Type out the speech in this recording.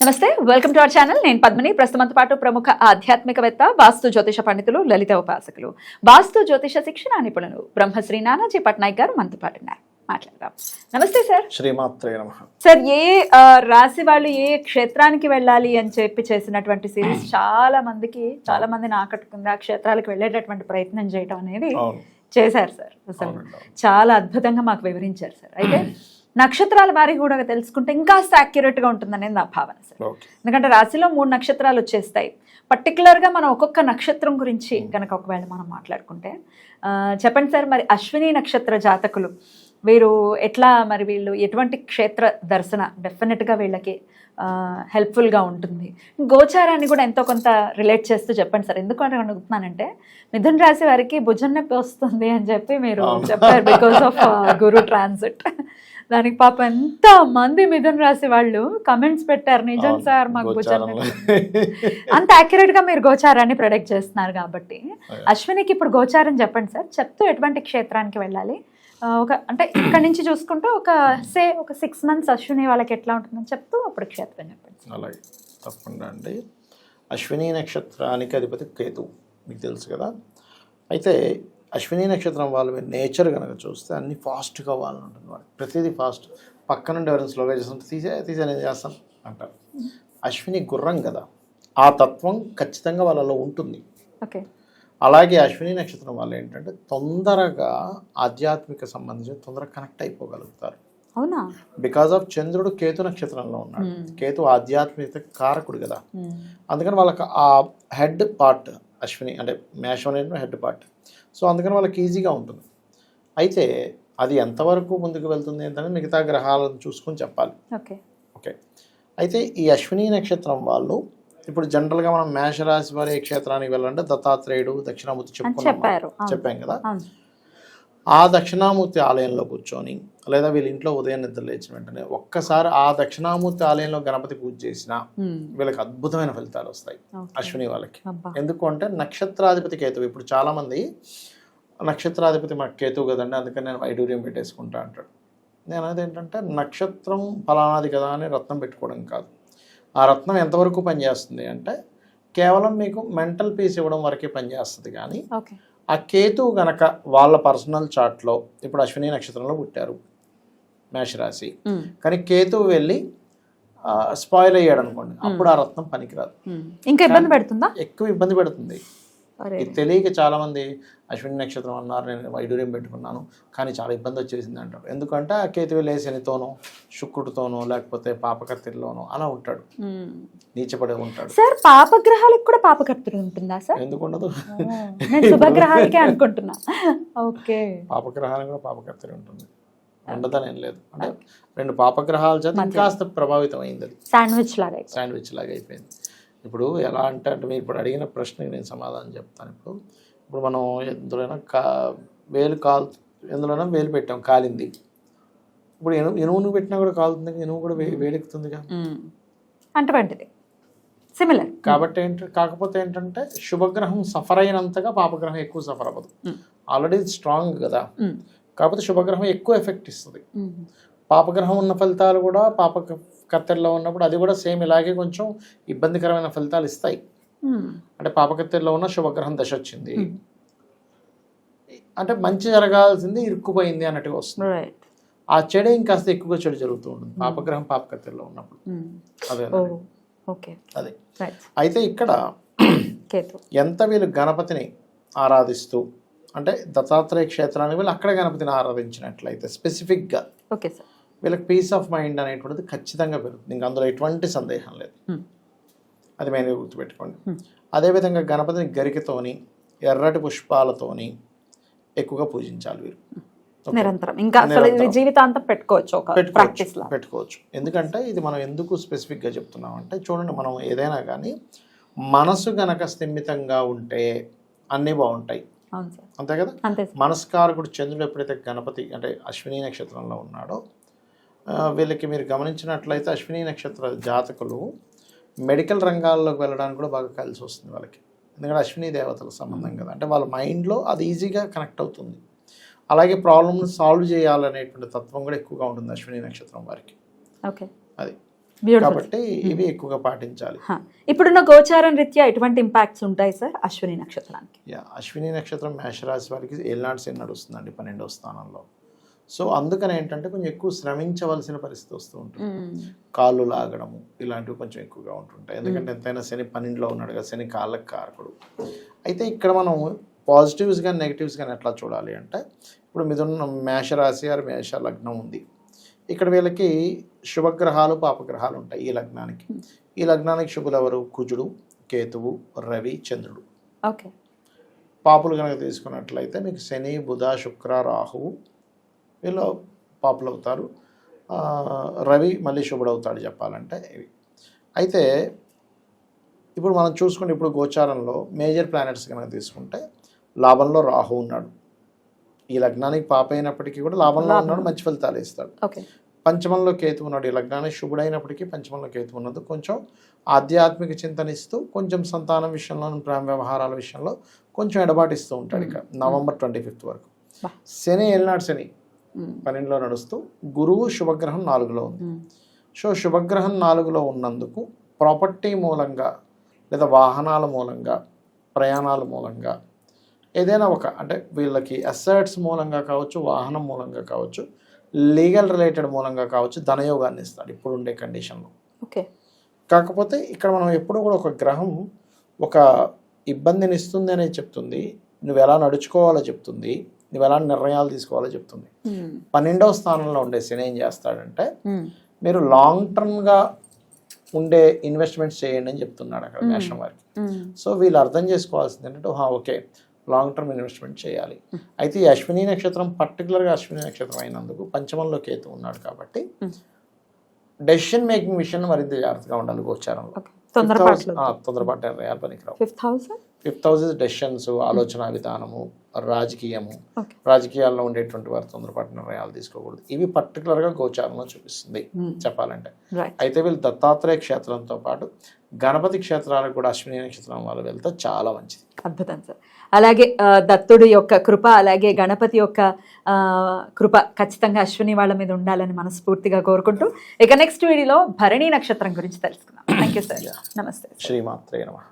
నమస్తే, welcome to our channel. నేను పద్మిని. ప్రస్తుతంతో పాటు ప్రముఖ ఆధ్యాత్మికవేత్త, వాస్తు జ్యోతిష పండితులు, లలిత ఉపాసకులు, వాస్తు జ్యోతిష శిక్షణ నిపుణులు బ్రహ్మశ్రీ నానాజీ పట్నాయక్ గారు మనతో పాటు ఉన్నారు. మాట్లాడదాం. నమస్తే సార్. శ్రీమాత్రే నమః. సార్, ఏ రాశి వాళ్ళు ఏ క్షేత్రానికి వెళ్ళాలి అని చెప్పి చేసినటువంటి సిరీస్ చాలా మందిని ఆకట్టుకుంది. ఆ క్షేత్రాలకు వెళ్ళేటటువంటి ప్రయత్నం చేయడం అనేది చేశారు సార్. అసలు చాలా అద్భుతంగా మాకు వివరించారు సార్. అయితే నక్షత్రాల వారి కూడా తెలుసుకుంటే ఇంకాస్త యాక్యురేట్గా ఉంటుందనేది నా భావన సార్. ఎందుకంటే రాశిలో 3 నక్షత్రాలు వచ్చేస్తాయి. పర్టికులర్గా మనం ఒక్కొక్క నక్షత్రం గురించి కనుక ఒకవేళ మనం మాట్లాడుకుంటే చెప్పండి సార్, మరి అశ్విని నక్షత్ర జాతకులు వీరు ఎట్లా, మరి వీళ్ళు ఎటువంటి క్షేత్ర దర్శన డెఫినెట్గా వీళ్ళకి హెల్ప్ఫుల్గా ఉంటుంది. గోచారాన్ని కూడా ఎంతో కొంత రిలేట్ చేస్తూ చెప్పండి సార్. ఎందుకు అడుగుతున్నానంటే మిథున రాశి వారికి భుజం నొప్పి వస్తుంది అని చెప్పి మీరు చెప్పారు, బికాస్ ఆఫ్ గురు ట్రాన్సిట్. దానికి పాప ఎంత మంది మిథున రాశి వాళ్ళు కమెంట్స్ పెట్టారు, నిజం సార్ మాకు భుజం అంత యాక్యురేట్ గా మీరు గోచారాన్ని ప్రొడక్ట్ చేస్తున్నారు కాబట్టి. అశ్వినికి ఇప్పుడు గోచారం చెప్పండి సార్. చెప్తూ ఎటువంటి క్షేత్రానికి వెళ్ళాలి, అంటే ఇక్కడ నుంచి చూసుకుంటూ ఒక 6 months అశ్విని వాళ్ళకి ఎట్లా ఉంటుందని చెప్తూ అప్పుడు క్షేత్రం చెప్పండి. అలాగే తప్పకుండా అండి. అశ్విని నక్షత్రానికి అధిపతి కేతు మీకు తెలుసు కదా. అయితే అశ్విని నక్షత్రం వాళ్ళు నేచర్ కనుక చూస్తే అన్ని ఫాస్ట్గా వాళ్ళని ఉంటుంది. వాళ్ళు ప్రతిదీ ఫాస్ట్. పక్క నుండి ఎవరైనా స్లోగా చేస్తుంటే తీసే నేను చేస్తాను అంటారు. అశ్విని గుర్రం కదా, ఆ తత్వం ఖచ్చితంగా వాళ్ళలో ఉంటుంది. ఓకే. అలాగే అశ్విని నక్షత్రం వాళ్ళు ఏంటంటే తొందరగా ఆధ్యాత్మిక సంబంధించి తొందరగా కనెక్ట్ అయిపోగలుగుతారు. అవునా? బికాజ్ ఆఫ్ చంద్రుడు కేతు నక్షత్రంలో ఉన్నాడు. కేతు ఆధ్యాత్మికత కారకుడు కదా. అందుకని వాళ్ళకి ఆ హెడ్ పార్ట్ అశ్విని అంటే మేషం అనేది హెడ్ పార్ట్. సో అందుకని వాళ్ళకి ఈజీగా ఉంటుంది. అయితే అది ఎంతవరకు ముందుకు వెళ్తుంది ఏంటంటే మిగతా గ్రహాలను చూసుకొని చెప్పాలి. ఓకే. అయితే ఈ అశ్విని నక్షత్రం వాళ్ళు ఇప్పుడు జనరల్గా మనం మేషరాశి వారి ఏ క్షేత్రానికి వెళ్ళాలంటే దత్తాత్రేయుడు, దక్షిణామూర్తి చెప్పాం కదా. ఆ దక్షిణామూర్తి ఆలయంలో కూర్చొని లేదా వీళ్ళ ఇంట్లో ఉదయం నిద్ర లేచిన వెంటనే ఒక్కసారి ఆ దక్షిణామూర్తి ఆలయంలో గణపతి పూజ చేసినా వీళ్ళకి అద్భుతమైన ఫలితాలు వస్తాయి అశ్విని వాళ్ళకి. ఎందుకు అంటే నక్షత్రాధిపతి కేతువు. ఇప్పుడు చాలామంది నక్షత్రాధిపతి మాకు కేతువు కదండి అందుకని నేను వైడూర్యం పెట్టేసుకుంటా అంటాడు. నేను అనేది ఏంటంటే నక్షత్రం ఫలానాది కదా అని రత్నం పెట్టుకోవడం కాదు. ఆ రత్నం ఎంతవరకు పనిచేస్తుంది అంటే కేవలం మీకు మెంటల్ పీస్ ఇవ్వడం వరకే పనిచేస్తుంది. కానీ ఆ కేతువు గనక వాళ్ళ పర్సనల్ చార్ట్లో ఇప్పుడు అశ్విని నక్షత్రంలో పుట్టారు మేషరాశి, కానీ కేతువు వెళ్ళి స్పాయిల్ అయ్యాడు అనుకోండి, అప్పుడు ఆ రత్నం పనికిరాదు. ఇంకా ఇబ్బంది పెడుతుందా? ఎక్కువ ఇబ్బంది పెడుతుంది. ఇది తెలియక చాలా మంది అశ్విని నక్షత్రం అన్నారు, నేను వైడూర్యం పెట్టుకున్నాను కానీ చాలా ఇబ్బంది వచ్చేసింది అంటారు. ఎందుకంటే ఆ కేతువు శనితోనో శుక్రుడితోనో లేకపోతే పాపకర్తిలోనో అలా ఉంటాడు, నీచపడే ఉంటాడు. సార్ పాపగ్రహాలకు కూడా పాపకర్తరి ఉంటుందా సార్? ఎందుకు ఉండదు? శుభగ్రహాలకే అనుకుంటున్నా. ఓకే. పాపగ్రహానికి కూడా పాపకర్తరి ఉంటుంది, ఉండదని ఏం లేదు. అంటే 2 పాపగ్రహాల చేత కాస్త ప్రభావితం అయింది. అది శాండ్విచ్ లాగా అయిపోయింది. ఇప్పుడు ఎలా అంటే మీరు ఇప్పుడు అడిగిన ప్రశ్నకి నేను సమాధానం చెప్తాను. ఇప్పుడు మనం ఎందులోనైనా ఎందులోనైనా వేలు పెట్టాం, కాలింది. ఇప్పుడు ఎనువును పెట్టినా కూడా కాలుతుంది, ఎనువు కూడా వేడెక్కుతుందిగా. అటువంటిది సిమిలర్. కాబట్టి కాకపోతే ఏంటంటే శుభగ్రహం సఫర్ అయినంతగా పాపగ్రహం ఎక్కువ సఫర్ అవ్వదు. ఆల్రెడీ స్ట్రాంగ్ కదా, కాకపోతే శుభగ్రహం ఎక్కువ ఎఫెక్ట్ ఇస్తుంది. పాపగ్రహం ఉన్న ఫలితాలు కూడా పాపకత్తెరలో ఉన్నప్పుడు అది కూడా సేమ్ ఇలాగే కొంచెం ఇబ్బందికరమైన ఫలితాలు ఇస్తాయి. అంటే పాపకత్తెరలో ఉన్న శుభగ్రహం దశ వచ్చింది అంటే మంచి జరగాల్సింది ఇరుక్కుపోయింది అన్నట్టుగా వస్తుంది. ఆ చెడు ఇంకాస్త ఎక్కువగా చెడు జరుగుతూ ఉంటుంది పాపగ్రహం పాపకత్తెరలో ఉన్నప్పుడు. అదే. అయితే ఇక్కడ ఎంత వీళ్ళు గణపతిని ఆరాధిస్తూ అంటే దత్తాత్రేయ క్షేత్రానికి వీళ్ళు అక్కడ గణపతిని ఆరాధించినట్లయితే స్పెసిఫిక్గా వీళ్ళకి పీస్ ఆఫ్ మైండ్ అనేటువంటిది ఖచ్చితంగా పెరుగుతుంది. ఇంకా అందులో ఎటువంటి సందేహం లేదు. అది మెయిన్గా గుర్తుపెట్టుకోండి. అదేవిధంగా గణపతిని గరికతోని ఎర్రటి పుష్పాలతోని ఎక్కువగా పూజించాలి వీరు నిరంతరం. ఇంకా జీవితాంతం పెట్టుకోవచ్చు. ఎందుకంటే ఇది మనం ఎందుకు స్పెసిఫిక్గా చెప్తున్నాం అంటే చూడండి, మనం ఏదైనా కానీ మనసు గనక స్థిమితంగా ఉంటే అన్నీ బాగుంటాయి, అంతే కదా. మనస్కారకుడు చంద్రుడు ఎప్పుడైతే గణపతి అంటే అశ్విని నక్షత్రంలో ఉన్నాడో వీళ్ళకి మీరు గమనించినట్లయితే అశ్విని నక్షత్ర జాతకులు మెడికల్ రంగాల్లోకి వెళ్ళడానికి కూడా బాగా కలిసి వస్తుంది వాళ్ళకి. ఎందుకంటే అశ్విని దేవతల సంబంధం కదా, అంటే వాళ్ళ మైండ్లో అది ఈజీగా కనెక్ట్ అవుతుంది. అలాగే ప్రాబ్లమ్ని సాల్వ్ చేయాలనేటువంటి తత్వం కూడా ఎక్కువగా ఉంటుంది అశ్విని నక్షత్రం వారికి. ఓకే. అది బ్యూటిఫుల్. కాబట్టి ఇవి ఎక్కువగా పాటించాలి. ఇప్పుడున్న గోచారం రీత్యా ఎటువంటి ఇంపాక్ట్స్ ఉంటాయి సార్ అశ్విని నక్షత్రానికి? అశ్విని నక్షత్రం మేషరాశి వారికి ఏళ్ళనాటి శని నడుస్తుందండి 12వ స్థానంలో. సో అందుకని ఏంటంటే కొంచెం ఎక్కువ శ్రమించవలసిన పరిస్థితి వస్తూ ఉంటుంది. కాళ్ళు లాగడము ఇలాంటివి కొంచెం ఎక్కువగా ఉంటుంటాయి. ఎందుకంటే ఎంతైనా శని 12లో ఉన్నాడు కదా, శని కాళ్ళకి కారకుడు. అయితే ఇక్కడ మనం పాజిటివ్స్ కానీ నెగిటివ్స్ కానీ ఎట్లా చూడాలి అంటే, ఇప్పుడు మిథున మేషరాశి ఆరు మేష లగ్నం ఉంది. ఇక్కడ వీళ్ళకి శుభగ్రహాలు పాపగ్రహాలు ఉంటాయి ఈ లగ్నానికి. ఈ లగ్నానికి శుభులు ఎవరు? కుజుడు, కేతువు, రవి, చంద్రుడు. ఓకే. పాపులు కనుక తీసుకున్నట్లయితే మీకు శని, బుధ, శుక్ర, రాహువు వీళ్ళు పాపులు అవుతారు. రవి మళ్ళీ శుభుడు అవుతాడు చెప్పాలంటే ఇవి. అయితే ఇప్పుడు మనం చూసుకుంటే ఇప్పుడు గోచారంలో మేజర్ ప్లానెట్స్ కనుక తీసుకుంటే లాభంలో రాహు ఉన్నాడు. ఈ లగ్నానికి పాప అయినప్పటికీ కూడా లాభంలో ఉన్నాడు, మంచి ఫలితాలు ఇస్తాడు. పంచమంలో కేతు ఉన్నాడు. ఈ లగ్నానికి శుభుడైనప్పటికీ పంచమంలో కేతు ఉన్నది. కొంచెం ఆధ్యాత్మిక చింతనిస్తూ కొంచెం సంతానం విషయంలో, ప్రేమ వ్యవహారాల విషయంలో కొంచెం ఎడబాటిస్తూ ఉంటాడు. ఇక నవంబర్ 25 వరకు. శని ఏళ్ళనాడు శని 12లో నడుస్తూ, గురువు శుభగ్రహం 4లో ఉంది. సో శుభగ్రహం 4లో ఉన్నందుకు ప్రాపర్టీ మూలంగా లేదా వాహనాల మూలంగా, ప్రయాణాల మూలంగా ఏదైనా ఒక అంటే వీళ్ళకి అసెట్స్ మూలంగా కావచ్చు, వాహనం మూలంగా కావచ్చు, లీగల్ రిలేటెడ్ మూలంగా కావచ్చు ధనయోగాన్ని ఇస్తాడు ఇప్పుడు ఉండే కండిషన్లో. ఓకే. కాకపోతే ఇక్కడ మనం ఎప్పుడూ కూడా ఒక గ్రహం ఒక ఇబ్బందిని ఇస్తుంది అనేది చెప్తుంది, నువ్వు ఎలా నడుచుకోవాలో చెప్తుంది, నువ్వు ఎలా నిర్ణయాలు తీసుకోవాలో చెప్తుంది. 12వ స్థానంలో ఉండే శని ఏం చేస్తాడంటే, మీరు లాంగ్ టర్మ్గా ఉండే ఇన్వెస్ట్మెంట్స్ చేయండి అని చెప్తున్నాడు అక్కడ మేషం వారికి. సో వీళ్ళు అర్థం చేసుకోవాల్సింది ఏంటంటే, ఓకే లాంగ్ టర్మ్ ఇన్వెస్ట్మెంట్ చేయాలి. అయితే ఈ అశ్విని నక్షత్రం పర్టికులర్గా అశ్విని నక్షత్రం అయినందుకు పంచమంలో కేతు ఉన్నాడు కాబట్టి డెసిషన్ మేకింగ్ విషయంలో మరింత జాగ్రత్తగా ఉండాలి గోచారంలో. తొందరపాటు నిర్ణయాలు పనికిరావు. 5th హౌస్ డెసిషన్స్, ఆలోచన విధానము, రాజకీయము, రాజకీయాల్లో ఉండేటువంటి వారు తొందరపాటు నిర్ణయాలు తీసుకోకూడదు. ఇవి పర్టికులర్గా గోచారంలో చూపిస్తుంది చెప్పాలంటే. అయితే వీళ్ళు దత్తాత్రేయ క్షేత్రంతో పాటు గణపతి క్షేత్రాలకు కూడా అశ్విని నక్షత్రం వాళ్ళు వెళ్తే చాలా మంచిది. అద్భుతం సార్. అలాగే దత్తుడి యొక్క కృప, అలాగే గణపతి యొక్క కృప ఖచ్చితంగా అశ్విని వాళ్ళ మీద ఉండాలని మనస్ఫూర్తిగా కోరుకుంటూ ఇక నెక్స్ట్ వీడియోలో భరణి నక్షత్రం గురించి తెలుసుకుందాం. Thank you sir. నమస్తే. శ్రీమాత్రే నమః.